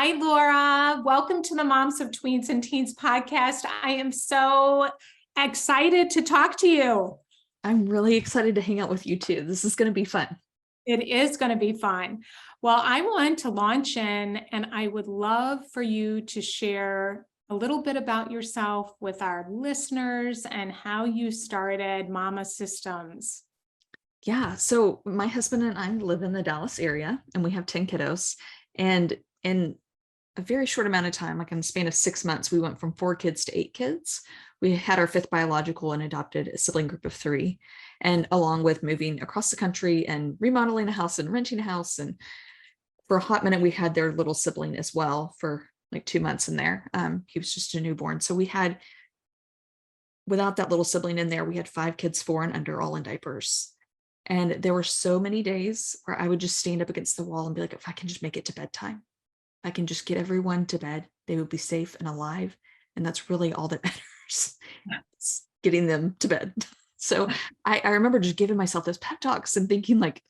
Hi, Laura. Welcome to the Moms of Tweens and Teens podcast. I am so excited to talk to you. I'm really excited to hang out with you too. This is going to be fun. It is going to be fun. Well, I want to launch in, and I would love for you to share a little bit about yourself with our listeners and how you started Mama Systems. Yeah. So my husband and I live in the Dallas area and we have 10 kiddos. And in a very short amount of time, like in the span of 6 months, we went from 4 kids to 8 kids. We had our fifth biological and adopted a sibling group of 3. And along with moving across the country and remodeling a house and renting a house. And for a hot minute, we had their little sibling as well for like 2 months in there. He was just a newborn. So we had, without that little sibling in there, we had 5 kids, 4 and under, all in diapers. And there were so many days where I would just stand up against the wall and be like, if I can just make it to bedtime, I can just get everyone to bed, they would be safe and alive. And that's really all that matters. It's getting them to bed. So I remember just giving myself those pep talks and thinking like,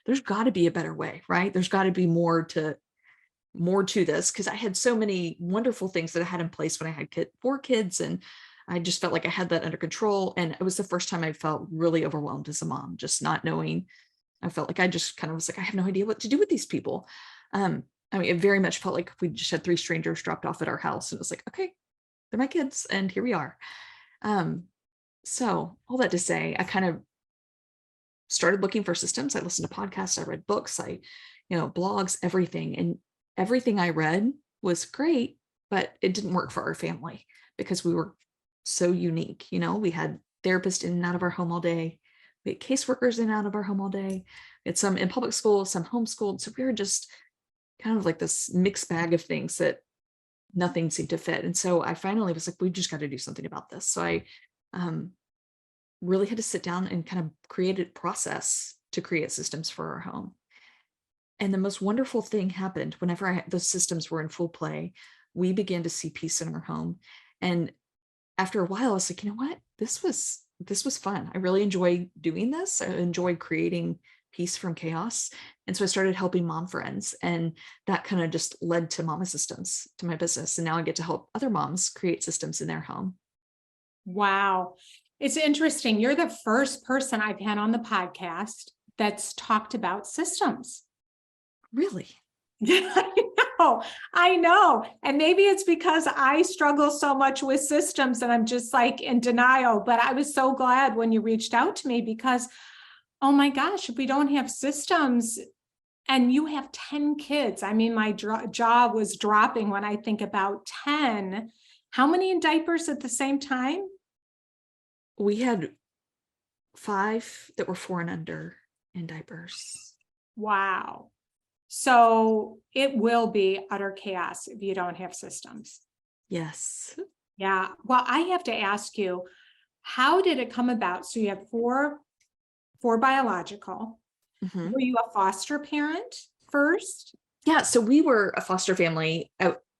there's got to be a better way, right? There's got to be more to this, because I had so many wonderful things that I had in place when I had 4 kids, and I just felt like I had that under control. And it was the first time I felt really overwhelmed as a mom, just not knowing. I felt like I just kind of was like, I have no idea what to do with these people. I mean, it very much felt like we just had 3 strangers dropped off at our house, and it was like, okay, they're my kids, and here we are. So all that to say, I kind of started looking for systems. I listened to podcasts, I read books, blogs, everything. And everything I read was great, but it didn't work for our family because we were so unique. We had therapists in and out of our home all day. We had caseworkers in and out of our home all day. We had some in public school, some homeschooled. So we were just kind of like this mixed bag of things that nothing seemed to fit. And so I finally was like, we just got to do something about this. So I really had to sit down and kind of create a process to create systems for our home. And the most wonderful thing happened whenever those systems were in full play. We began to see peace in our home. And after a while, I was like, you know what? This was fun. I really enjoy doing this. I enjoy creating peace from chaos. And so I started helping mom friends. And that kind of just led to Mama Systems, to my business. And now I get to help other moms create systems in their home. Wow. It's interesting. You're the first person I've had on the podcast that's talked about systems. Really? Yeah, I know. And maybe it's because I struggle so much with systems and I'm just like in denial. But I was so glad when you reached out to me because, oh my gosh, if we don't have systems and you have 10 kids, I mean, my jaw was dropping when I think about 10. How many in diapers at the same time? We had 5 that were 4 and under in diapers. Wow. So it will be utter chaos if you don't have systems. Yes. Yeah. Well, I have to ask you, how did it come about? So you have four biological. Mm-hmm. Were you a foster parent first? Yeah. So we were a foster family.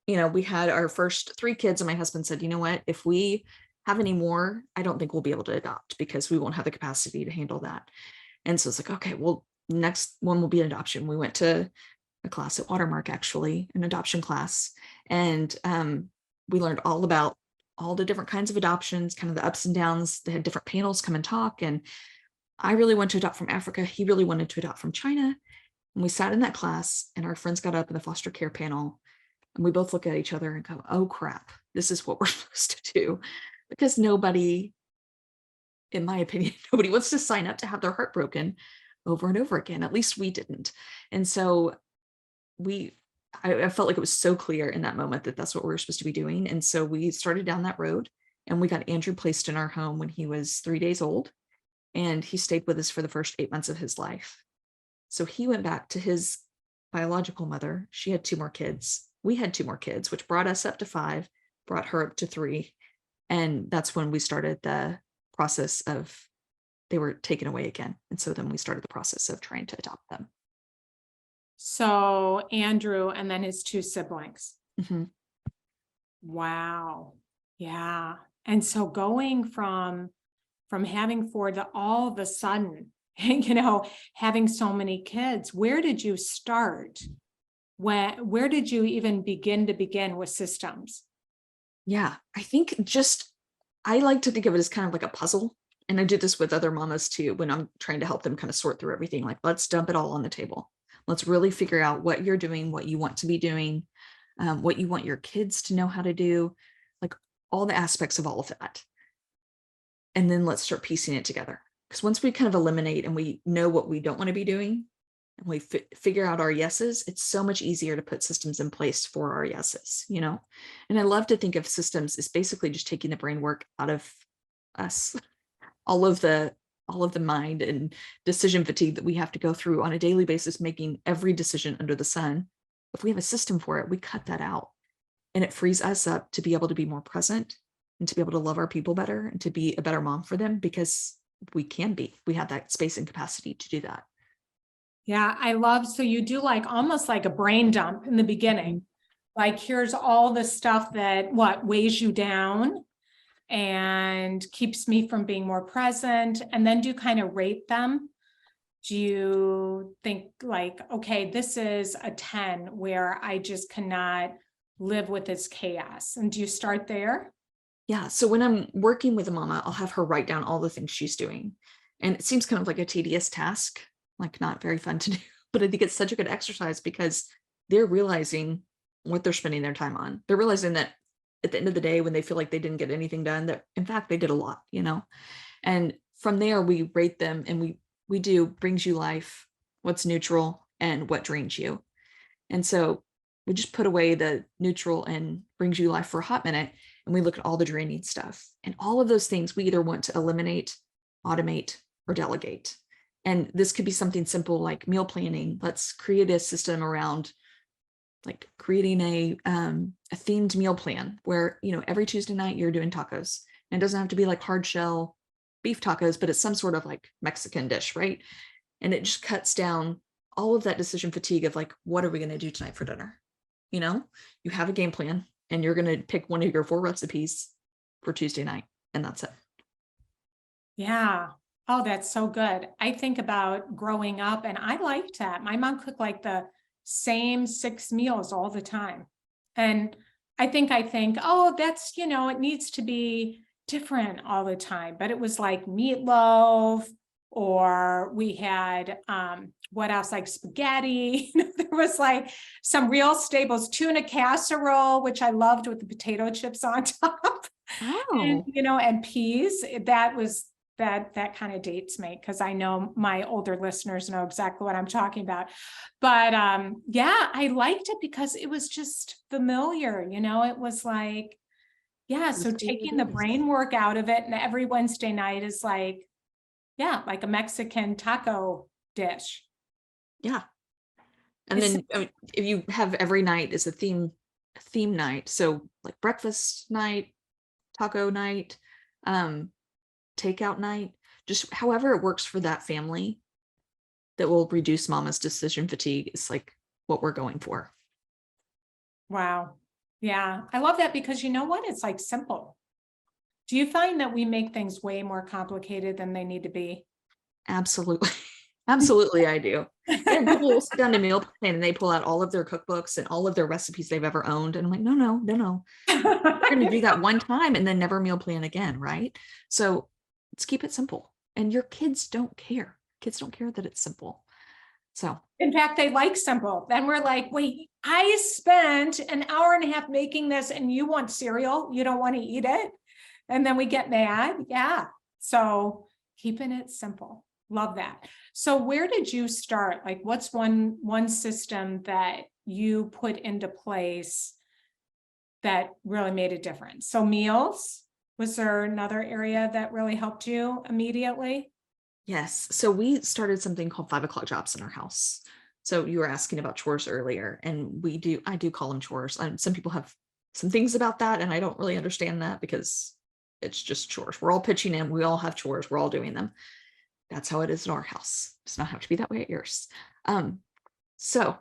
We had our first 3 kids, and my husband said, you know what, if we have any more, I don't think we'll be able to adopt because we won't have the capacity to handle that. And so it's like, okay, well, next one will be an adoption. We went to a class at Watermark, actually, an adoption class. And we learned all about all the different kinds of adoptions, kind of the ups and downs. They had different panels come and talk. And I really wanted to adopt from Africa. He really wanted to adopt from China. And we sat in that class, and our friends got up in the foster care panel, and we both look at each other and go, oh crap, this is what we're supposed to do. Because nobody, in my opinion, nobody wants to sign up to have their heart broken over and over again. At least we didn't. And so I felt like it was so clear in that moment that that's what we were supposed to be doing. And so we started down that road, and we got Andrew placed in our home when he was 3 days old. And he stayed with us for the first 8 months of his life. So he went back to his biological mother. She had 2 more kids. We had 2 more kids, which brought us up to 5, brought her up to 3. And that's when we started the process of, they were taken away again. And so then we started the process of trying to adopt them. So Andrew and then his 2 siblings. Mm-hmm. Wow. Yeah. And so going from having 4 to all of a sudden, having so many kids, where did you start? where did you even begin with systems? Yeah, I think I like to think of it as kind of like a puzzle. And I do this with other mamas too, when I'm trying to help them kind of sort through everything. Like, let's dump it all on the table. Let's really figure out what you're doing, what you want to be doing, what you want your kids to know how to do, like all the aspects of all of that. And then let's start piecing it together. Because once we kind of eliminate and we know what we don't want to be doing, and we figure out our yeses, it's so much easier to put systems in place for our yeses, you know? And I love to think of systems as basically just taking the brain work out of us, all of the mind and decision fatigue that we have to go through on a daily basis, making every decision under the sun. If we have a system for it, we cut that out, and it frees us up to be able to be more present and to be able to love our people better and to be a better mom for them, because we have that space and capacity to do that. Yeah, I love, so you do like almost like a brain dump in the beginning. Like, here's all the stuff that weighs you down and keeps me from being more present. And then do you kind of rate them? Do you think like, okay, this is a 10 where I just cannot live with this chaos? And do you start there? Yeah. So when I'm working with a mama, I'll have her write down all the things she's doing. And it seems kind of like a tedious task, like not very fun to do, but I think it's such a good exercise because they're realizing what they're spending their time on. They're realizing that at the end of the day, when they feel like they didn't get anything done, that in fact they did a lot, you know? And from there we rate them, and we do brings you life, what's neutral, and what drains you. And so we just put away the neutral and brings you life for a hot minute, and we look at all the draining stuff. And all of those things we either want to eliminate, automate, or delegate. And this could be something simple like meal planning. Let's create a system around like creating a themed meal plan where, you know, every Tuesday night you're doing tacos. And it doesn't have to be like hard shell beef tacos, but it's some sort of like Mexican dish, right? And it just cuts down all of that decision fatigue of like, what are we going to do tonight for dinner? You know, you have a game plan and you're going to pick one of your 4 recipes for Tuesday night, and that's it. Yeah. Oh, that's so good. I think about growing up and I liked that. My mom cooked like the same 6 meals all the time. And I think, oh, that's, it needs to be different all the time. But it was like meatloaf, or we had what else, like spaghetti. There was like some real staples, tuna casserole, which I loved with the potato chips on top. And, Oh, and peas. That was that kind of dates me because I know my older listeners know exactly what I'm talking about. But yeah, I liked it because it was just familiar, it was like, yeah, so let's see what taking it the is. brain work out of it, and every Wednesday night is like, yeah, like a Mexican taco dish. Yeah. And It's then if you have every night is a theme night. So like breakfast night, taco night, um, takeout night, just however it works for that family that will reduce mama's decision fatigue is like what we're going for. wow. Yeah, I love that because you know what? It's like simple. Do you find that we make things way more complicated than they need to be? Absolutely. Absolutely, I do. And people will sit down to meal plan and they pull out all of their cookbooks and all of their recipes they've ever owned. And I'm like, no, no, no, no. We're going to do that one time and then never meal plan again, right? So let's keep it simple. And your kids don't care. Kids don't care that it's simple. So In fact, they like simple. Then we're like, wait, I spent an hour and a half making this and you want cereal? You don't want to eat it? And then we get mad. Yeah. So keeping it simple. Love that. So where did you start? Like, what's one system that you put into place that really made a difference? So meals, was there another area that really helped you immediately? yes. So we started something called 5 o'clock jobs in our house. So you were asking about chores earlier, and I do call them chores. And some people have some things about that, and I don't really understand that because it's just chores. We're all pitching in. We all have chores. We're all doing them. That's how it is in our house. It does not have to be that way at yours. So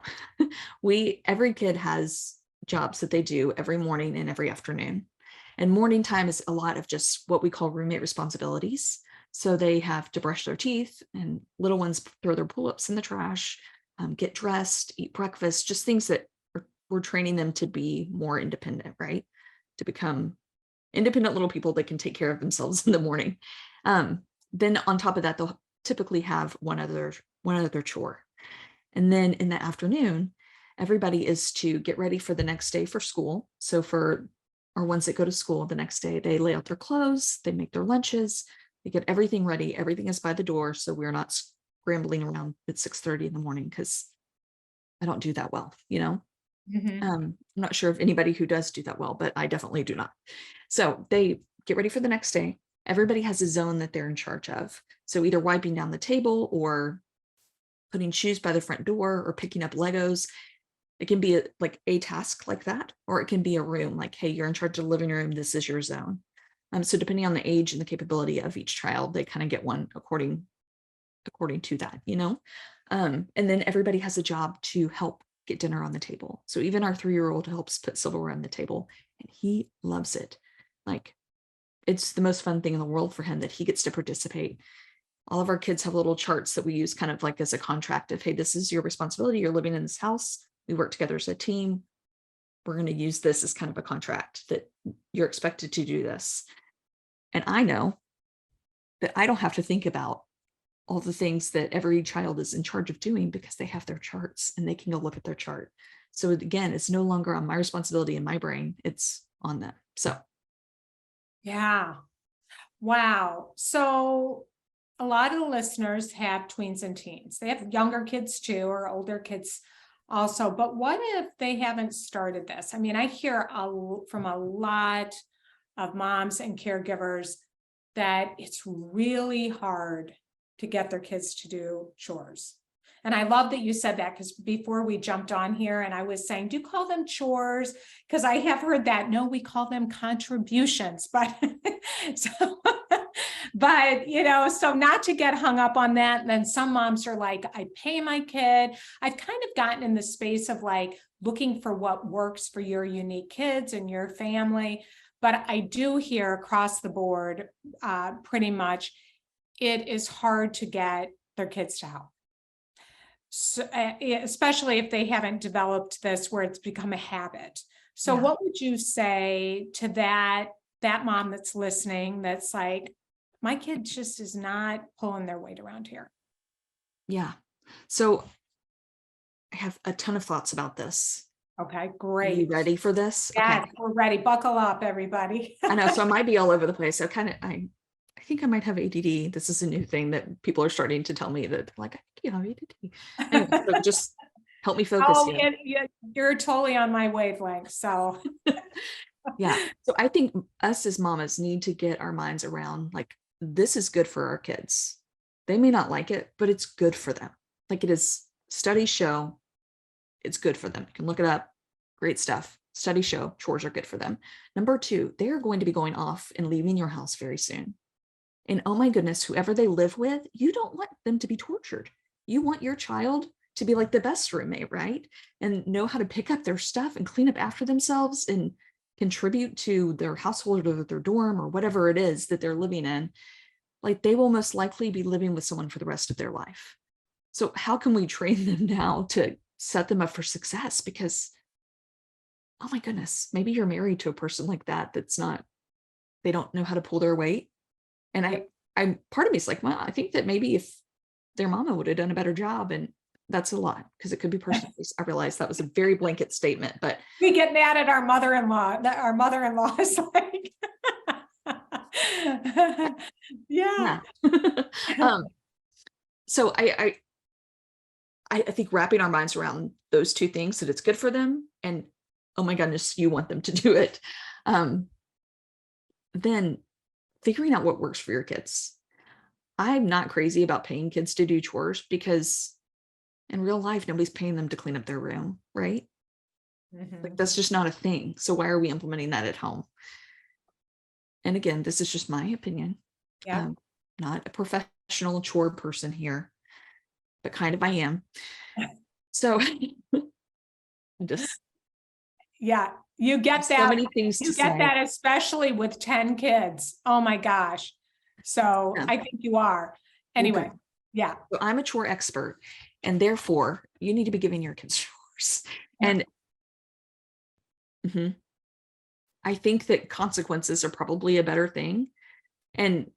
every kid has jobs that they do every morning and every afternoon. And morning time is a lot of just what we call roommate responsibilities. So they have to brush their teeth, and little ones throw their pull-ups in the trash. get dressed, eat breakfast, just things that we're training them to be more independent, right? To become independent little people that can take care of themselves in the morning. Then on top of that, they'll typically have one other chore. And then in the afternoon, everybody is to get ready for the next day for school. So or ones that go to school the next day, they lay out their clothes, they make their lunches, they get everything ready. Everything is by the door. So we're not scrambling around at 6:30 in the morning, because I don't do that well, I'm not sure if anybody who does do that well, but I definitely do not. So they get ready for the next day. Everybody has a zone that they're in charge of. So either wiping down the table, or putting shoes by the front door, or picking up Legos. It can be like a task like that, or it can be a room like, hey, you're in charge of the living room. This is your zone. So depending on the age and the capability of each child, they kind of get one according to that, and then everybody has a job to help get dinner on the table. So even our 3-year-old helps put silverware on the table, and he loves it. Like, it's the most fun thing in the world for him that he gets to participate. All of our kids have little charts that we use kind of like as a contract of, hey, this is your responsibility. You're living in this house. We work together as a team. We're going to use this as kind of a contract that you're expected to do this. And I know that I don't have to think about all the things that every child is in charge of doing, because they have their charts and they can go look at their chart. So again, it's no longer on my responsibility in my brain, it's on them. So Yeah. Wow. So a lot of the listeners have tweens and teens. They have younger kids too, or older kids also. But what if they haven't started this? I mean, I hear from a lot of moms and caregivers that it's really hard to get their kids to do chores. And I love that you said that, because before we jumped on here and I was saying, do you call them chores? Because I have heard that. No, we call them contributions, but so, but so not to get hung up on that. And then some moms are like, I pay my kid. I've kind of gotten in the space of like looking for what works for your unique kids and your family. But I do hear across the board, pretty much, it is hard to get their kids to help. So, especially if they haven't developed this where it's become a habit. So yeah. What would you say to that mom that's listening, that's like, my kid just is not pulling their weight around here? Yeah. So I have a ton of thoughts about this. Okay, Are great. you ready for this? Yeah, Okay. we're ready. Buckle up, everybody. I know. So I might be all over the place. So I think I might have ADD. This is a new thing that people are starting to tell me, that like, I think you have ADD. Anyway, so just help me focus here. You're totally on my wavelength. So Yeah. So I think us as mamas need to get our minds around, like, this is good for our kids. They may not like it, but it's good for them. Like, it is, studies show it's good for them. You can look it up. Great stuff. Studies show chores are good for them. Number 2, they are going to be going off and leaving your house very soon. And oh my goodness, whoever they live with, you don't want them to be tortured. You want your child to be like the best roommate, right? And know how to pick up their stuff and clean up after themselves and contribute to their household or their dorm or whatever it is that they're living in. Like, they will most likely be living with someone for the rest of their life. So how can we train them now to set them up for success? Because, oh my goodness, maybe you're married to a person like that, they don't know how to pull their weight. And I part of me is like, well, I think that maybe if their mama would have done a better job, and that's a lot, because it could be personal. I realize that was a very blanket statement, but we get mad at our mother-in-law. That our mother-in-law is like, yeah. So I think wrapping our minds around those two things, that it's good for them, and oh my goodness, you want them to do it. Then figuring out what works for your kids. I'm not crazy about paying kids to do chores, because in real life, nobody's paying them to clean up their room, right? Like, that's just not a thing. So why are we implementing that at home? And again, this is just my opinion. Yeah. Not a professional chore person here, but kind of I am. So just, yeah, you get that. So many things You to get say. that, especially with 10 kids. Oh my gosh. So Yeah. I think you are. Anyway, Well, yeah. so I'm a chore expert, And therefore you need to be giving your kids chores. Yeah. And I think that consequences are probably a better thing. And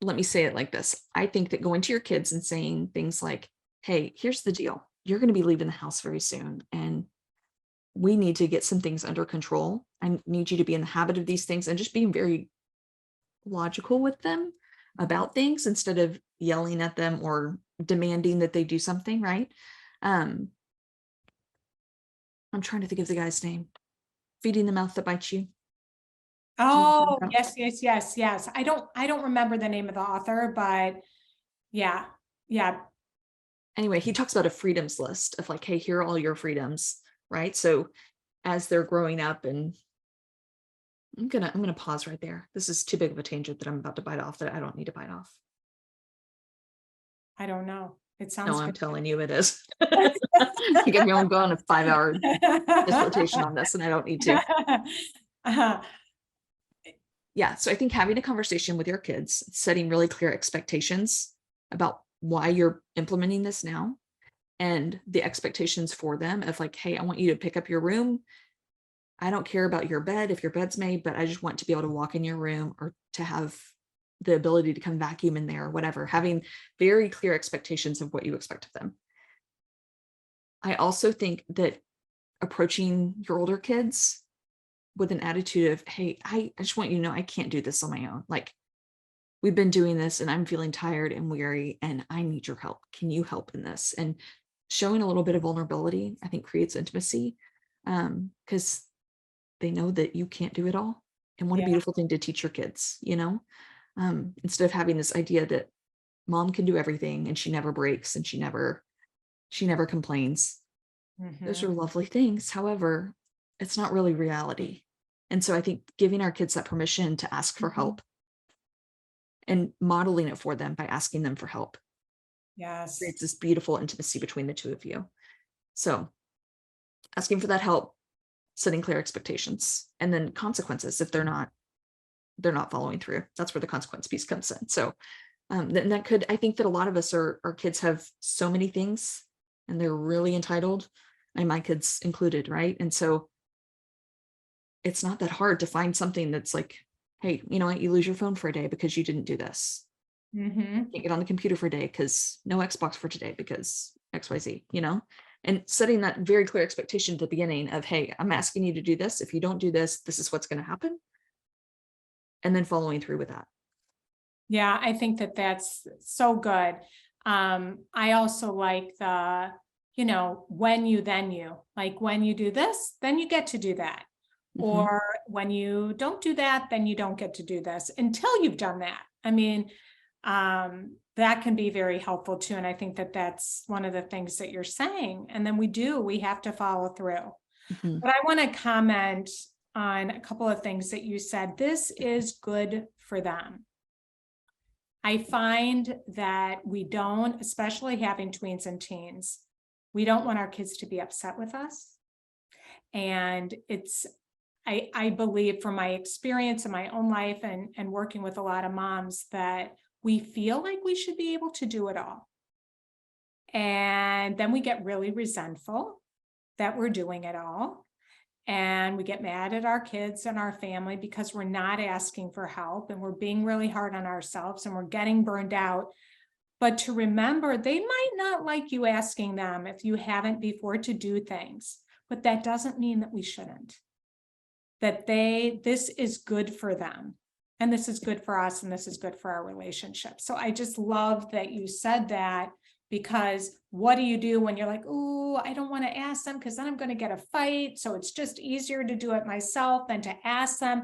let me say it like this. I think that going to your kids and saying things like, hey, here's the deal. You're going to be leaving the house very soon. And we need to get some things under control. I need you to be in the habit of these things, and just being very logical with them about things instead of yelling at them or demanding that they do something, right? I'm trying to think of the guy's name. Feeding the mouth that bites you. Oh, yes, yes, yes, yes. I don't remember the name of the author, but yeah, yeah. Anyway, he talks about a freedoms list of like, hey, here are all your freedoms, right? So as they're growing up, and I'm gonna pause right there. This is too big of a tangent that I'm about to bite off that I don't need to bite off. I don't know. It No, sounds I'm good. telling you it is. You get me on going a 5-hour dissertation on this, and I don't need to. Uh-huh. Yeah. So I think having a conversation with your kids, setting really clear expectations about why you're implementing this now, and the expectations for them of like, hey, I want you to pick up your room. I don't care about your bed if your bed's made, but I just want to be able to walk in your room, or to have the ability to come vacuum in there or whatever. Having very clear expectations of what you expect of them. I also think that approaching your older kids with an attitude of, hey, I just want you to know I can't do this on my own. Like, we've been doing this and I'm feeling tired and weary and I need your help. Can you help in this? And showing a little bit of vulnerability, I think, creates intimacy, because they know that you can't do it all. And what a Yeah. beautiful thing to teach your kids, instead of having this idea that mom can do everything and she never breaks and she never complains. Those are Mhm. lovely things. However, it's not really reality. And so I think giving our kids that permission to ask for Mhm. help and modeling it for them by asking them for help Yes. creates this beautiful intimacy between the two of you. So asking for that help, setting clear expectations, and then consequences if they're not following through. That's where the consequence piece comes in. So then that could, I think that a lot of us our kids have so many things and they're really entitled, and my kids included, right? And so it's not that hard to find something that's like, hey, you know what, you lose your phone for a day because you didn't do this. Mhm. Can't get on the computer for a day because no Xbox for today because XYZ, and setting that very clear expectation at the beginning of, hey, I'm asking you to do this. If you don't do this, this is what's going to happen. And then following through with that. Yeah, I think that that's so good. I also like when you, then you, like when you do this, then you get to do that. Mhm. Or when you don't do that, then you don't get to do this until you've done that. I mean, that can be very helpful too. And I think that that's one of the things that you're saying. And then we have to follow through. Mhm. But I want to comment on a couple of things that you said. This is good for them. I find that we don't, especially having tweens and teens, we don't want our kids to be upset with us. And I believe from my experience in my own life and working with a lot of moms that we feel like we should be able to do it all. And then we get really resentful that we're doing it all. And we get mad at our kids and our family because we're not asking for help and we're being really hard on ourselves and we're getting burned out. But to remember, they might not like you asking them if you haven't before to do things, but that doesn't mean that we shouldn't. That this is good for them. And this is good for us and this is good for our relationship. So I just love that you said that, because what do you do when you're like, oh, I don't want to ask them because then I'm going to get a fight. So it's just easier to do it myself than to ask them.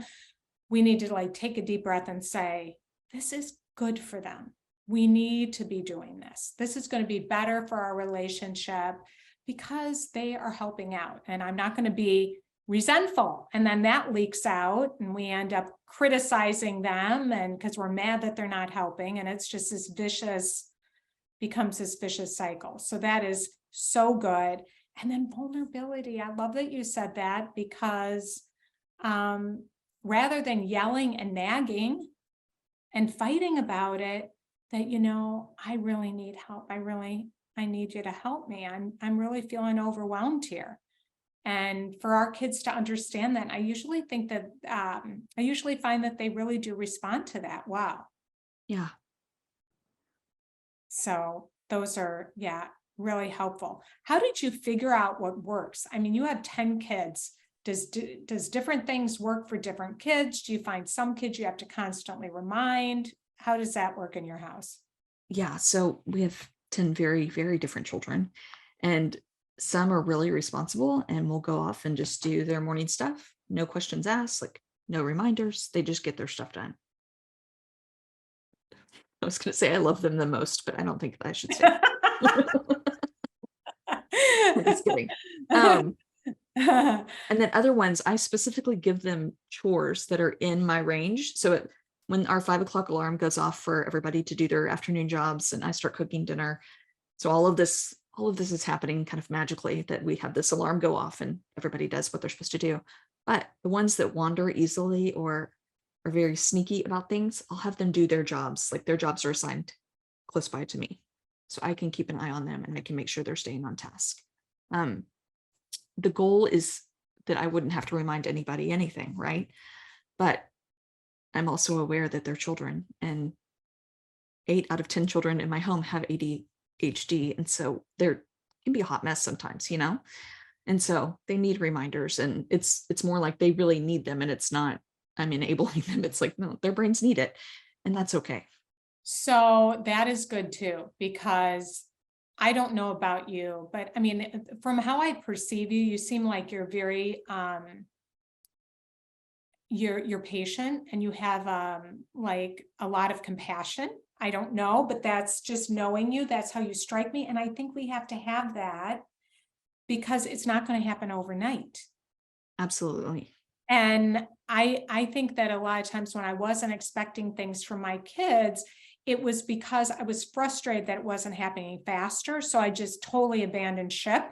We need to take a deep breath and say, this is good for them. We need to be doing this. This is going to be better for our relationship because they are helping out. And I'm not going to be resentful. And then that leaks out and we end up criticizing them, and because we're mad that they're not helping, and it's just becomes this vicious cycle. So that is so good. And then vulnerability. I love that you said that, because rather than yelling and nagging and fighting about it, that, I really need help. I really I need you to help me. I'm really feeling overwhelmed here. And for our kids to understand that, I usually think that, I usually find that they really do respond to that. Wow. Yeah. So those are, yeah, really helpful. How did you figure out what works? I mean, you have 10 kids. Does different things work for different kids? Do you find some kids you have to constantly remind? How does that work in your house? Yeah. So we have 10 very, very different children, and some are really responsible and will go off and just do their morning stuff. No questions asked, like no reminders. They just get their stuff done. I was going to say I love them the most, but I don't think that I should say that. I'm just kidding. Um, and then other ones, I specifically give them chores that are in my range. So when our 5 o'clock alarm goes off for everybody to do their afternoon jobs and I start cooking dinner. So all of this is happening kind of magically, that we have this alarm go off and everybody does what they're supposed to do. But the ones that wander easily or are very sneaky about things, I'll have them do their jobs. Like their jobs are assigned close by to me. So I can keep an eye on them and I can make sure they're staying on task. The goal is that I wouldn't have to remind anybody anything, right? But I'm also aware that they're children, and 8 out of 10 children in my home have ADHD. And so they're can be a hot mess sometimes, And so they need reminders, and it's more like they really need them. And it's not, I'm enabling them. It's like, no, their brains need it. And that's okay. So that is good too, because I don't know about you, but I mean, from how I perceive you, you seem like you're very, you're patient and you have, like a lot of compassion. I don't know, but that's just knowing you. That's how you strike me. And I think we have to have that because it's not going to happen overnight. Absolutely. And I think that a lot of times when I wasn't expecting things from my kids, it was because I was frustrated that it wasn't happening faster. So I just totally abandoned ship.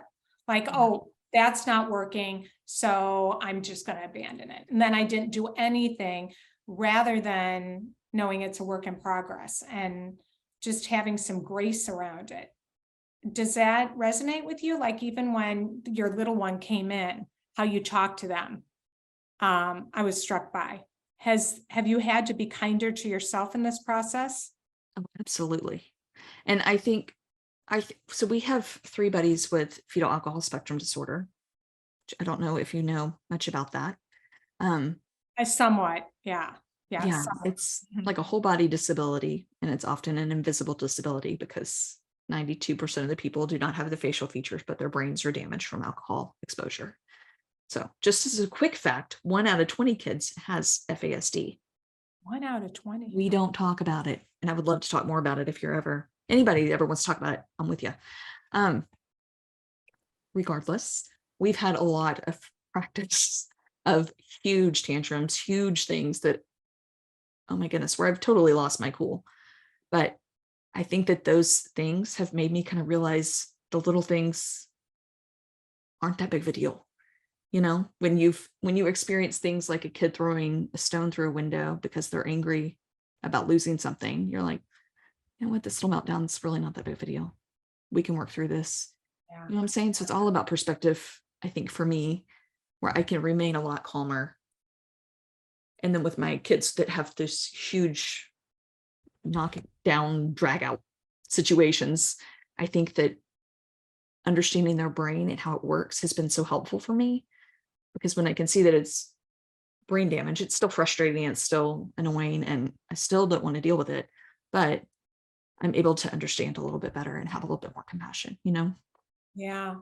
Like, Yeah. oh, that's not working. So I'm just going to abandon it. And then I didn't do anything rather than knowing it's a work in progress and just having some grace around it. Does that resonate with you? Like even when your little one came in, how you talk to them? I was struck by. Have you had to be kinder to yourself in this process? Oh, absolutely. And I think so we have 3 buddies with fetal alcohol spectrum disorder. Which I don't know if you know much about that. Um, I somewhat, yeah, yeah, yeah, somewhat. it's Mhm. like a whole body disability, and it's often an invisible disability because 92% of the people do not have the facial features, but their brains are damaged from alcohol exposure. So, just as a quick fact, 1 out of 20 kids has FASD. 1 out of 20. We don't talk about it, and I would love to talk more about it if you're anybody ever wants to talk about it. I'm with you. Um, Regardless, we've had a lot of practice of huge tantrums, huge things that, oh my goodness, where I've totally lost my cool. But I think that those things have made me kind of realize the little things aren't that big of a deal. When you experience things like a kid throwing a stone through a window because they're angry about losing something, you're like, you know what, this little meltdown's really not that big of a deal. We can work through this. Yeah. You know what I'm saying? So it's all about perspective, I think, for me, where I can remain a lot calmer. And then with my kids that have this huge knocking down, drag out situations, I think that understanding their brain and how it works has been so helpful for me, because when I can see that it's brain damage, it's still frustrating, it's still annoying, and I still don't want to deal with it. But I'm able to understand a little bit better and have a little bit more compassion. Yeah.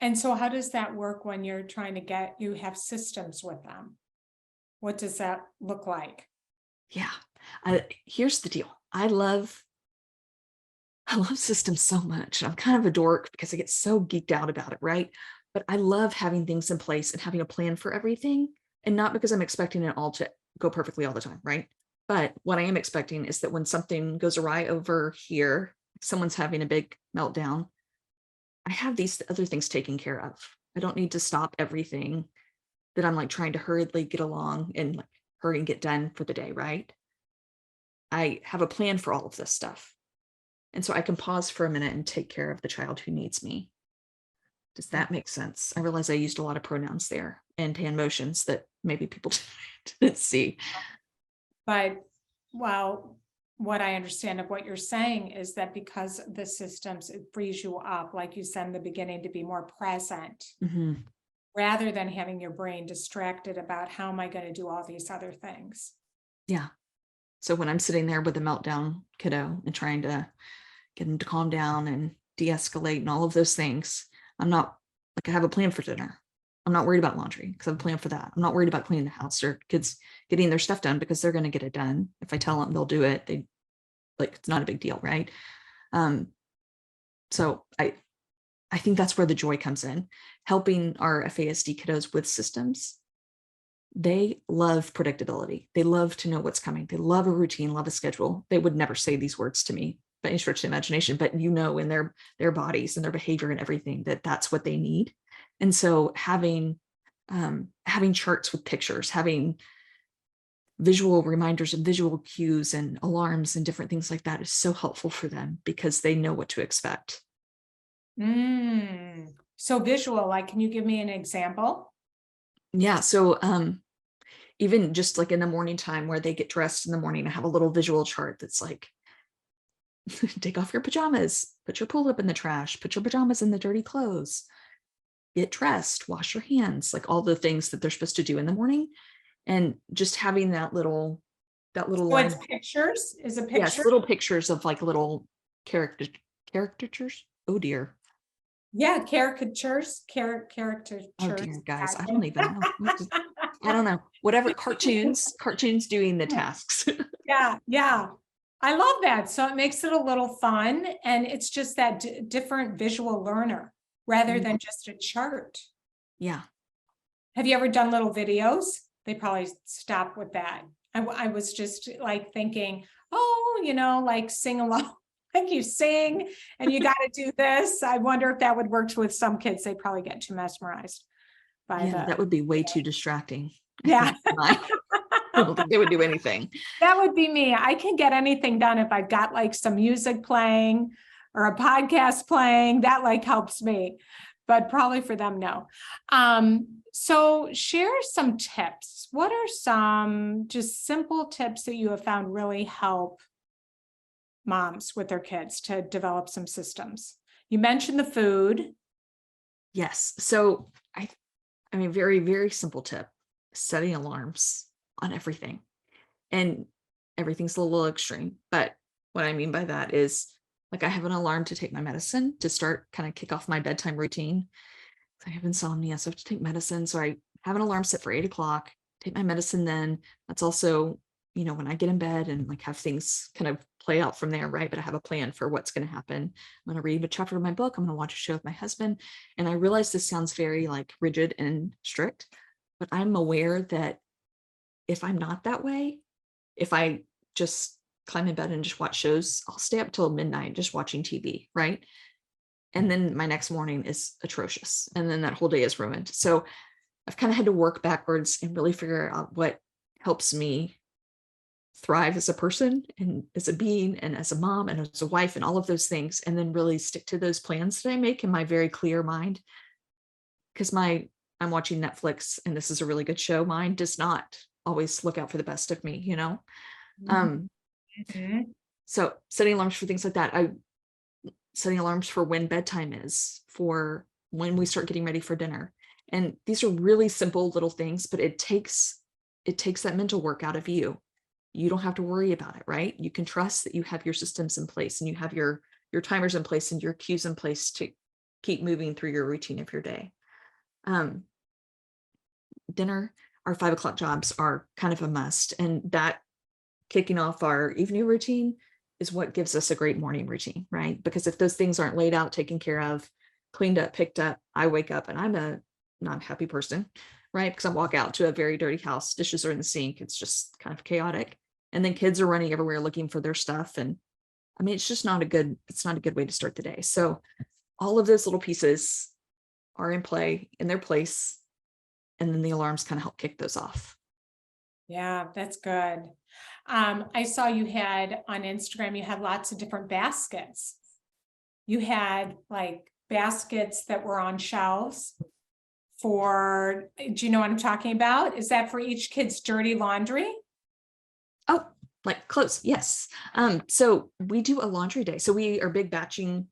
And so how does that work when you're trying to you have systems with them? What does that look like? Yeah. Here's the deal. I love systems so much. I'm kind of a dork because I get so geeked out about it, right? But I love having things in place and having a plan for everything. And not because I'm expecting it all to go perfectly all the time, right? But what I am expecting is that when something goes awry over here, someone's having a big meltdown, I have these other things taken care of. I don't need to stop everything that I'm like trying to hurriedly get along and like hurry and get done for the day, right? I have a plan for all of this stuff. And so I can pause for a minute and take care of the child who needs me. Does that make sense? I realize I used a lot of pronouns there and hand motions that maybe people didn't see. But, well, what I understand of what you're saying is that because the systems, it frees you up, like you said in the beginning, to be more present, Mm-hmm. rather than having your brain distracted about how am I going to do all these other things. Yeah. So when I'm sitting there with a meltdown kiddo and trying to get him to calm down and de-escalate and all of those things, I'm not like, I have a plan for dinner. I'm not worried about laundry because I have a plan for that. I'm not worried about cleaning the house or kids getting their stuff done because they're going to get it done. If I tell them they'll do it, they like, it's not a big deal, right? So I think that's where the joy comes in, helping our FASD kiddos with systems. They love predictability. They love to know what's coming. They love a routine, love a schedule. They would never say these words to me by any stretch of the imagination, but you know, in their bodies and their behavior and everything, that that's what they need. And so having charts with pictures, having visual reminders and visual cues and alarms and different things like that is so helpful for them because they know what to expect. So visual, like, can you give me an example? Yeah. So even just like in the morning time where they get dressed in the morning, I have a little visual chart that's like, take off your pajamas, put your pull up in the trash, put your pajamas in the dirty clothes, get dressed, wash your hands, like all the things that they're supposed to do in the morning. And just having that little So line. it's pictures, is a picture? Yes, little pictures of like little caricatures. Oh dear. Yeah, caricatures, caricatures. Oh dear, guys. I don't even know. I don't know. Whatever, cartoons doing the tasks. Yeah. I love that. So it makes it a little fun, and it's just that different visual learner rather than just a chart. Yeah. Have you ever done little videos? They probably stop with that. I was just like thinking, oh, like sing along, like you sing and you got to do this. I wonder if that would work with some kids. They probably get too mesmerized by Yeah, that would be way too distracting. Yeah. I don't think they would do anything. That would be me. I can get anything done if I've got like some music playing or a podcast playing. That like helps me, but probably for them, no. So share some tips. What are some just simple tips that you have found really help moms with their kids to develop some systems? You mentioned the food. Yes. So I mean, very, very simple tip, setting alarms on everything. And everything's a little extreme, but what I mean by that is like I have an alarm to take my medicine to start kind of kick off my bedtime routine. I have insomnia, so I have to take medicine. So I have an alarm set for 8 o'clock, take my medicine then. That's also, when I get in bed and like have things kind of play out from there, right? But I have a plan for what's going to happen. I'm going to read a chapter of my book. I'm going to watch a show with my husband. And I realize this sounds very like rigid and strict, but I'm aware that if I'm not that way, if I just climb in bed and just watch shows, I'll stay up till midnight just watching TV, right? And then my next morning is atrocious. And then that whole day is ruined. So I've kind of had to work backwards and really figure out what helps me thrive as a person and as a being and as a mom and as a wife and all of those things. And then really stick to those plans that I make in my very clear mind. Because I'm watching Netflix and this is a really good show. Mine does not always look out for the best of me, So setting alarms for things like that. Setting alarms for when bedtime is, for when we start getting ready for dinner. And these are really simple little things, but it takes that mental work out of you. You don't have to worry about it, right? You can trust that you have your systems in place and you have your timers in place and your cues in place to keep moving through your routine of your day. Dinner, our 5 o'clock jobs are kind of a must. And that kicking off our evening routine is what gives us a great morning routine, right? Because if those things aren't laid out, taken care of, cleaned up, picked up, I wake up and I'm a not happy person, right? Because I walk out to a very dirty house, dishes are in the sink, it's just kind of chaotic. And then kids are running everywhere looking for their stuff. And I mean, it's not a good way to start the day. So all of those little pieces are in play in their place. And then the alarms kind of help kick those off. Yeah, that's good. I saw you had on Instagram, you had lots of different baskets. You had like baskets that were on shelves for, do you know what I'm talking about? Is that for each kid's dirty laundry? Oh, like clothes. Yes. So we do a laundry day. So we are big batching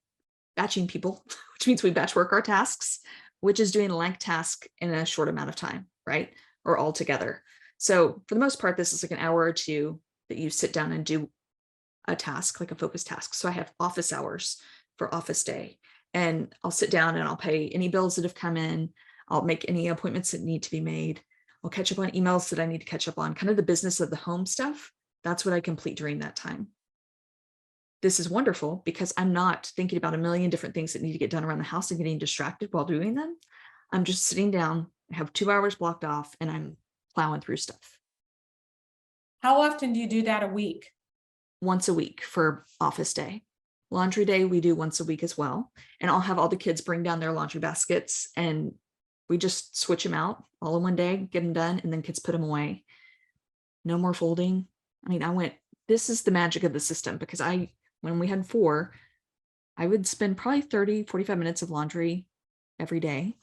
people, which means we batch work our tasks, which is doing a like task in a short amount of time, right? Or all together. So for the most part, this is like an hour or two that you sit down and do a task, like a focused task. So I have office hours for office day, and I'll sit down and I'll pay any bills that have come in. I'll make any appointments that need to be made. I'll catch up on emails that I need to catch up on, kind of the business of the home stuff. That's what I complete during that time. This is wonderful because I'm not thinking about a million different things that need to get done around the house and getting distracted while doing them. I'm just sitting down, I have 2 hours blocked off, and I'm plowing through stuff. How often do you do that a week? Once a week for office day. Laundry day, we do once a week as well. And I'll have all the kids bring down their laundry baskets, and we just switch them out all in one day, get them done, and then kids put them away. No more folding. I mean, this is the magic of the system, because when we had 4, I would spend probably 30, 45 minutes of laundry every day.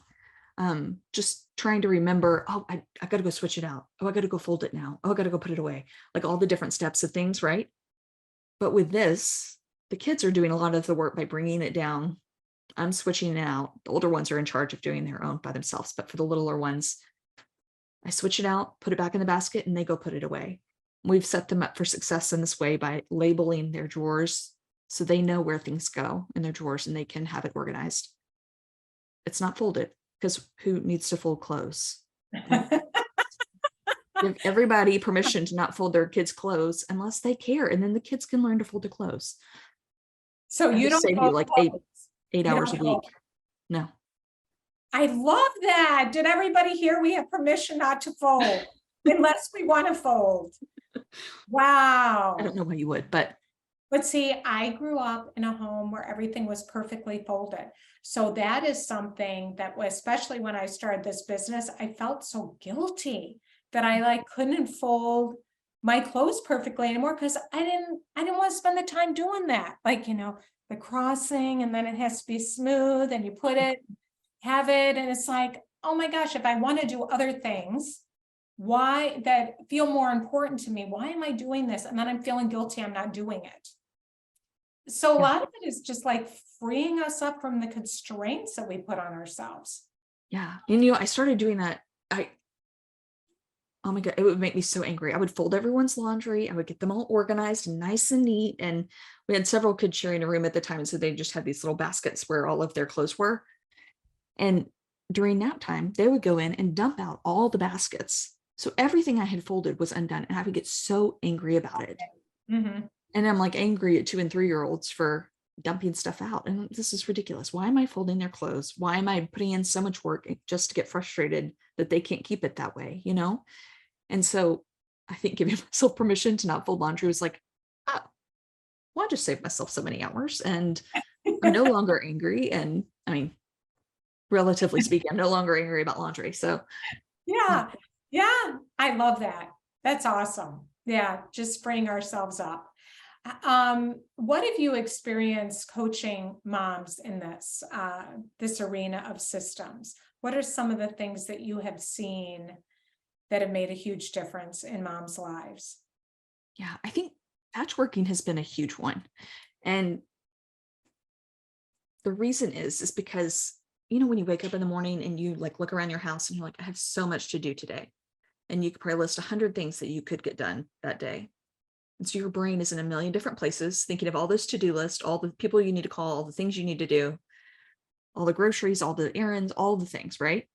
Just trying to remember, oh, I got to go switch it out. Oh, I got to go fold it now. Oh, I got to go put it away. Like all the different steps of things, right? But with this, the kids are doing a lot of the work by bringing it down. I'm switching it out. The older ones are in charge of doing their own by themselves. But for the littler ones, I switch it out, put it back in the basket, and they go put it away. We've set them up for success in this way by labeling their drawers so they know where things go in their drawers and they can have it organized. It's not folded, because who needs to fold clothes? Give everybody permission to not fold their kids' clothes unless they care, and then the kids can learn to fold their clothes. So I you just don't save you fold like eight clothes. eight You hours a don't fold. week. No, I love that. Did everybody hear we have permission not to fold unless we want to fold? I don't Wow. know why you would, but But see, I grew up in a home where everything was perfectly folded. So that is something that was, especially when I started this business, I felt so guilty that I like couldn't fold my clothes perfectly anymore because I didn't want to spend the time doing that. Like, the crossing, and then it has to be smooth, and you put it, have it, and it's like, oh my gosh, if I want to do other things, why that feel more important to me, why am I doing this? And then I'm feeling guilty I'm not doing it. So a yeah, lot of it is just like freeing us up from the constraints that we put on ourselves. yeah. And I started doing that. Oh my God, it would make me so angry. I would fold everyone's laundry. I would get them all organized and nice and neat. And we had several kids sharing a room at the time. And so they just had these little baskets where all of their clothes were. And during nap time, they would go in and dump out all the baskets. So everything I had folded was undone. And I would get so angry about it. Mhm. And I'm like angry at 2 and 3-year-olds for dumping stuff out. And this is ridiculous. Why am I folding their clothes? Why am I putting in so much work just to get frustrated that they can't keep it that way, And so I think giving myself permission to not fold laundry was like, oh, well, I just saved myself so many hours, and I'm no longer angry. And I mean, relatively speaking, I'm no longer angry about laundry. So yeah, Yeah. Yeah. I love that. That's awesome. Yeah. Just freeing ourselves up. What have you experienced coaching moms in this arena of systems? What are some of the things that you have seen that have made a huge difference in moms' lives? yeah, I think patchworking has been a huge one. And the reason is because, when you wake up in the morning and you like look around your house and you're like, I have so much to do today. And you could probably list 100 things that you could get done that day. And so your brain is in a million different places, thinking of all this to-do list, all the people you need to call, all the things you need to do, all the groceries, all the errands, all the things, right?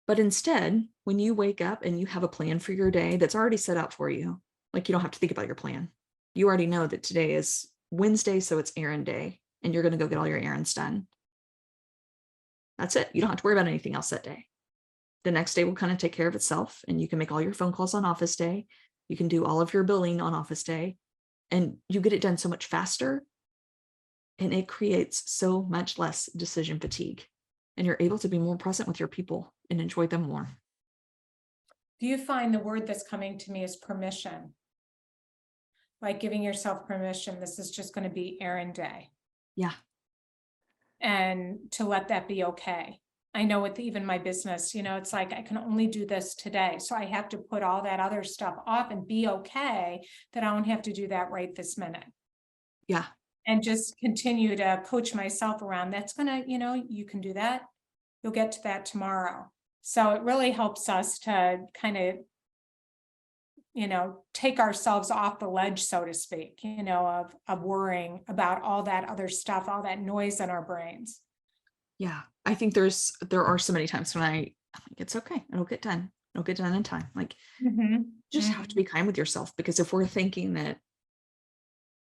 But instead, when you wake up and you have a plan for your day that's already set out for you, like you don't have to think about your plan. You already know that today is Wednesday, so it's errand day, and you're going to go get all your errands done. That's it. You don't have to worry about anything else that day. The next day will kind of take care of itself, and you can make all your phone calls on office day. You can do all of your billing on office day, and you get it done so much faster, and it creates so much less decision fatigue, and you're able to be more present with your people and enjoy them more. Do you find the word that's coming to me is permission? Like giving yourself permission, this is just going to be errand day, Yeah. and to let that be okay. I know with even my business, it's like I can only do this today. So I have to put all that other stuff off and be okay that I don't have to do that right this minute. Yeah. And just continue to coach myself around. That's gonna, you can do that. You'll get to that tomorrow. So it really helps us to kind of, take ourselves off the ledge, so to speak, of worrying about all that other stuff, all that noise in our brains. Yeah. I think there are so many times when I'm like, it's okay. It'll get done. It'll get done in time. Like, just have to be kind with yourself, because if we're thinking that,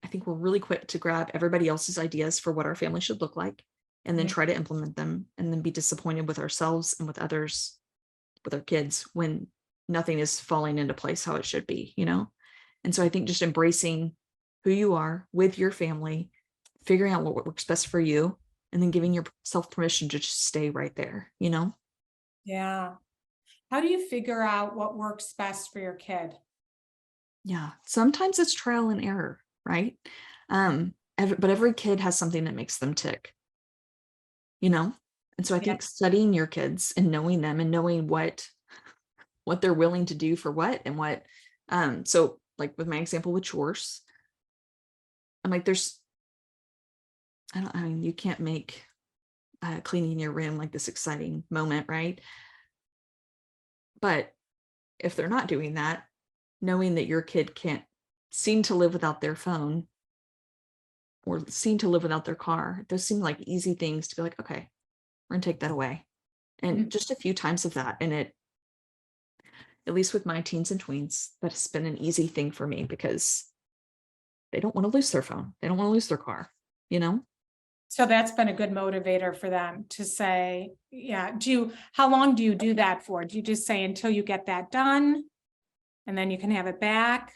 I think we're really quick to grab everybody else's ideas for what our family should look like and then Mhm. try to implement them and then be disappointed with ourselves and with others, with our kids, when nothing is falling into place how it should be, And so I think just embracing who you are with your family, figuring out what works best for you, and then giving yourself permission to just stay right there, Yeah. How do you figure out what works best for your kid? Yeah. Sometimes it's trial and error, right? But every kid has something that makes them tick, you know? And so I Yeah. think studying your kids and knowing them and knowing what they're willing to do for what and what, so like with my example with chores, I'm like, I mean, you can't make cleaning your room like this exciting moment, right? But if they're not doing that, knowing that your kid can't seem to live without their phone or seem to live without their car, those seem like easy things to be like, okay, we're gonna take that away. And Mhm. just a few times of that. And at least with my teens and tweens, that's been an easy thing for me because they don't want to lose their phone. They don't want to lose their car, you know? So that's been a good motivator for them to say, yeah, how long do you do that for? Do you just say until you get that done and then you can have it back?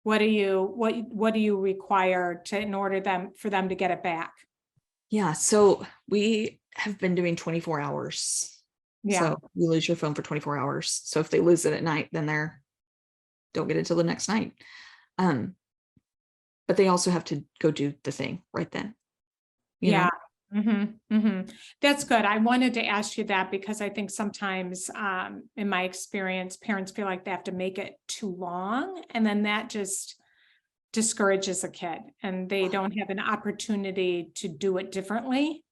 What do you require in order for them to get it back? Yeah. So we have been doing 24 hours. Yeah. So you lose your phone for 24 hours. So if they lose it at night, then don't get it till the next night. Um, but they also have to go do the thing right then, you know? Yeah. That's good. I wanted to ask you that because I think sometimes, in my experience, parents feel like they have to make it too long, and then that just discourages a kid, and they don't have an opportunity to do it differently,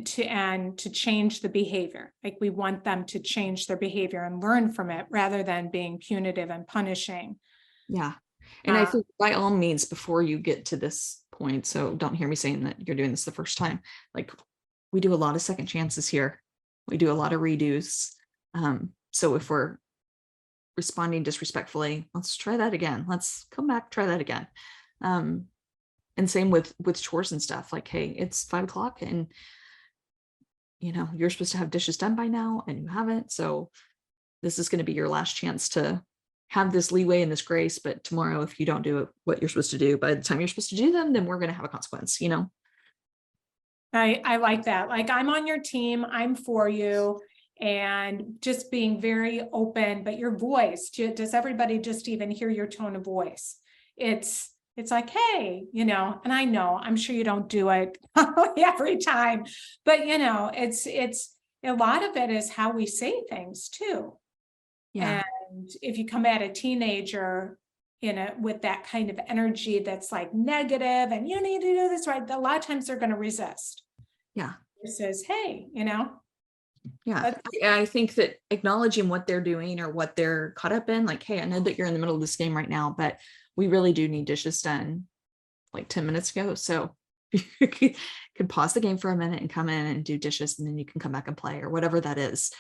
to change the behavior. Like we want them to change their behavior and learn from it rather than being punitive and punishing. Yeah. And I Uh, think by all means, before you get to this point, so don't hear me saying that you're doing this the first time, like we do a lot of second chances here. We do a lot of redos. So if we're responding disrespectfully, let's try that again. Let's come back, try that again. And same with chores and stuff. Like, hey, it's 5 o'clock and you're supposed to have dishes done by now and you haven't. So this is going to be your last chance to have this leeway and this grace. But tomorrow, if you don't do it, what you're supposed to do, by the time you're supposed to do them, then we're going to have a consequence, I like that. Like I'm on your team, I'm for you, and just being very open, but your voice, does everybody just even hear your tone of voice? It's like, hey, and I know, I'm sure you don't do it every time, but it's a lot of it is how we say things too. Yeah. And if you come at a teenager with that kind of energy that's like negative and you need to do this right, a lot of times they're going to resist. Yeah. Versus, hey, Yeah. let's I think that acknowledging what they're doing or what they're caught up in, like, hey, I know that you're in the middle of this game right now, but we really do need dishes done like 10 minutes ago. So you could pause the game for a minute and come in and do dishes, and then you can come back and play or whatever that is.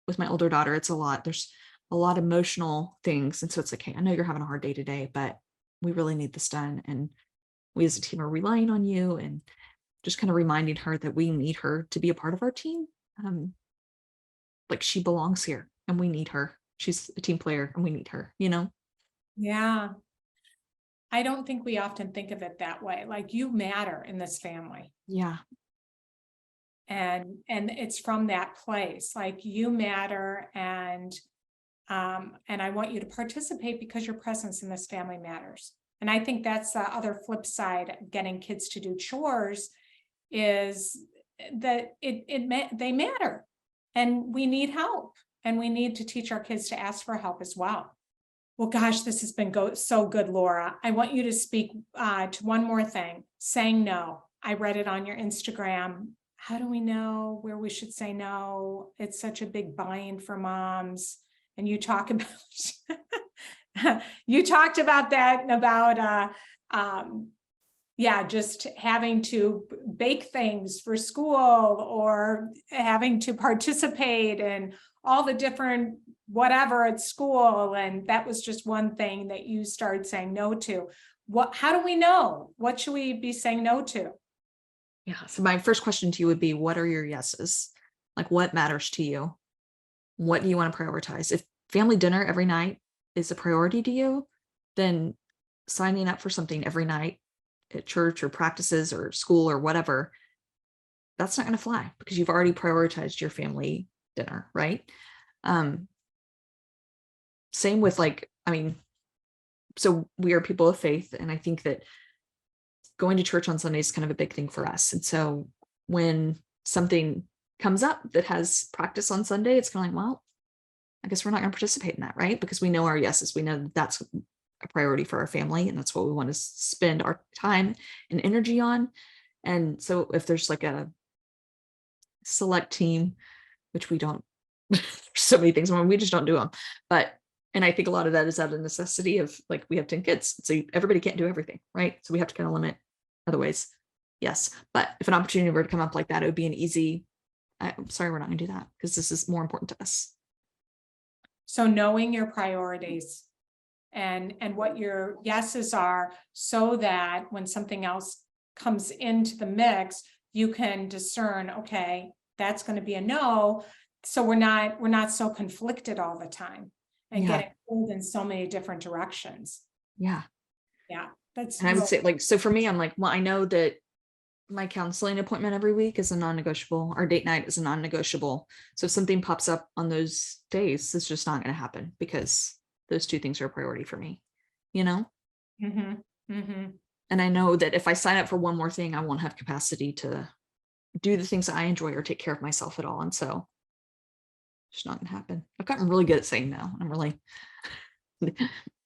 With my older daughter, it's a lot. There's a lot of emotional things. And so it's like, hey, I know you're having a hard day today, but we really need this done. And we as a team are relying on you, and just kind of reminding her that we need her to be a part of our team. Like she belongs here and we need her. She's a team player and we need her. Yeah. I don't think we often think of it that way. Like you matter in this family. Yeah. And it's from that place, like you matter, and and I want you to participate because your presence in this family matters. And I think that's the other flip side of getting kids to do chores, is that they matter, and we need help, and we need to teach our kids to ask for help as well. Well, gosh, this has been so good, Laura. I want you to speak to one more thing, saying no. I read it on your Instagram. How do we know where we should say no? It's such a big bind for moms. And you talk about you talked about that, and about just having to bake things for school, or having to participate in all the different whatever at school. And that was just one thing that you started saying no to. How do we know? What should we be saying no to? Yeah. So my first question to you would be, what are your yeses? Like, what matters to you? What do you want to prioritize? If family dinner every night is a priority to you, then signing up for something every night at church or practices or school or whatever, that's not going to fly, because you've already prioritized your family dinner, right? Same with so we are people of faith, and I think that going to church on Sunday is kind of a big thing for us. And so when something comes up that has practice on Sunday, it's kind of like, well, I guess we're not going to participate in that, right? Because we know our yeses. We know that that's a priority for our family, and that's what we want to spend our time and energy on. And so if there's like a select team, which we don't, there's so many things, we just don't do them. And I think a lot of that is out of necessity of, like, we have 10 kids, so everybody can't do everything, right? So we have to kind of limit other ways. Yes. But if an opportunity were to come up like that, it would be an easy, I'm sorry, we're not going to do that because this is more important to us. So knowing your priorities and what your yeses are, so that when something else comes into the mix, you can discern, okay, that's going to be a no. So we're not so conflicted all the time and getting pulled in so many different directions. Yeah. Yeah. That's And I would say, like, so for me, I'm like, well, I know that my counseling appointment every week is a non-negotiable. Our date night is a non-negotiable. So if something pops up on those days, it's just not going to happen, because those two things are a priority for me, you know? Mm-hmm. Mm-hmm. And I know that if I sign up for one more thing, I won't have capacity to do the things that I enjoy or take care of myself at all. And so it's not going to happen. I've gotten really good at saying no. I'm really,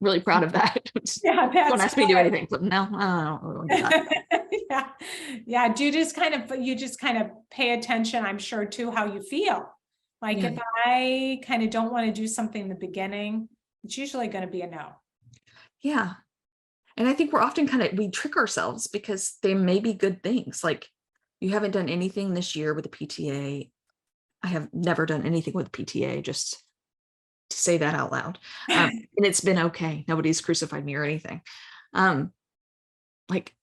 really proud of that. Yeah, Don't ask me to do anything. But no, I don't really want to do that. Yeah. Yeah. Do you just kind of pay attention, I'm sure, to how you feel. Like, if I kind of don't want to do something in the beginning, it's usually going to be a no. Yeah. And I think we're often we trick ourselves, because they may be good things. Like, you haven't done anything this year with the PTA. I have never done anything with PTA, just to say that out loud. And it's been okay. Nobody's crucified me or anything. Like,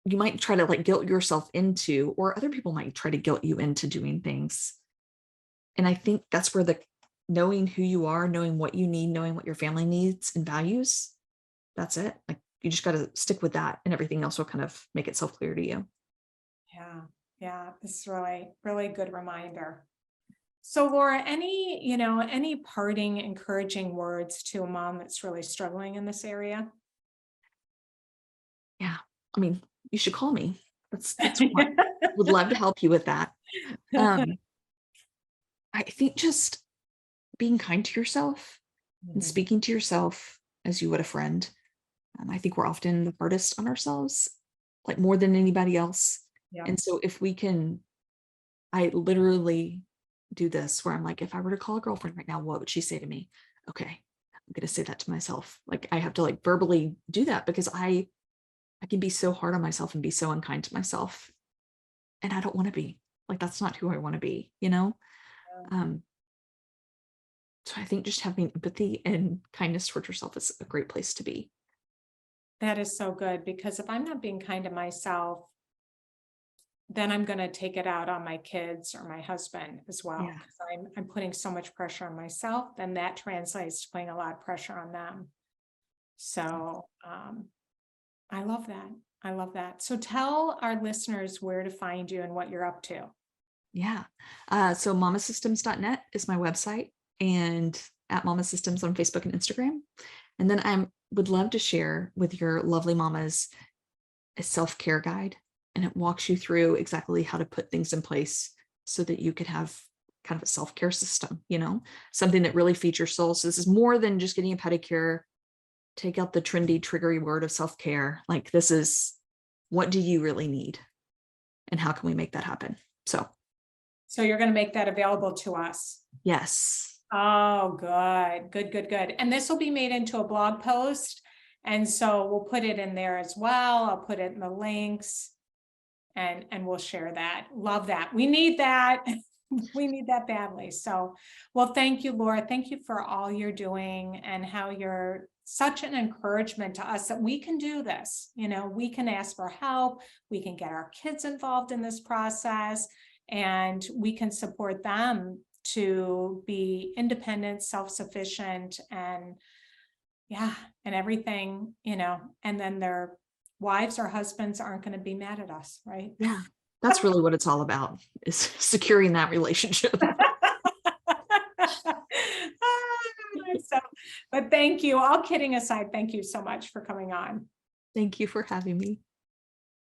you might try to guilt yourself into, or other people might try to guilt you into doing things. And I think that's where the knowing who you are, knowing what you need, knowing what your family needs and values, that's it. Like, you just got to stick with that, and everything else will kind of make itself clear to you. Yeah. Yeah. This is really, really good reminder. So Laura, any parting encouraging words to a mom that's really struggling in this area? Yeah. I mean, you should call me. That's what would love to help you with that. I think just being kind to yourself and speaking to yourself as you would a friend. I think we're often the hardest on ourselves, like more than anybody else. Yeah. And so if we can, I literally do this where I'm like, if I were to call a girlfriend right now, what would she say to me? Okay, I'm going to say that to myself. Like, I have to verbally do that, because I can be so hard on myself and be so unkind to myself. And I don't want to be. That's not who I want to be, you know? Yeah. So I think just having empathy and kindness towards yourself is a great place to be. That is so good, because if I'm not being kind to myself, then I'm going to take it out on my kids or my husband as well. Yeah. Because I'm putting so much pressure on myself, then that translates to putting a lot of pressure on them. So I love that. I love that. So tell our listeners where to find you and what you're up to. Yeah. So mamasystems.net is my website. and at Mama Systems on Facebook and Instagram. And then I would love to share with your lovely mamas a self-care guide, and it walks you through exactly how to put things in place so that you could have kind of a self-care system, something that really feeds your soul. So this is more than just getting a pedicure. Take out the trendy, triggery word of self-care. Like, this is, what do you really need? And how can we make that happen? So you're going to make that available to us. yes. Oh, good. And this will be made into a blog post. And so we'll put it in there as well. I'll put it in the links and we'll share that. Love that. We need that. We need that badly. So, well, thank you, Laura. Thank you for all you're doing and how you're such an encouragement to us that we can do this. We can ask for help. We can get our kids involved in this process, and we can support them to be independent, self-sufficient, and everything, and then their wives or husbands aren't going to be mad at us, right? Yeah. That's really what it's all about, is securing that relationship. But thank you. All kidding aside, thank you so much for coming on. Thank you for having me.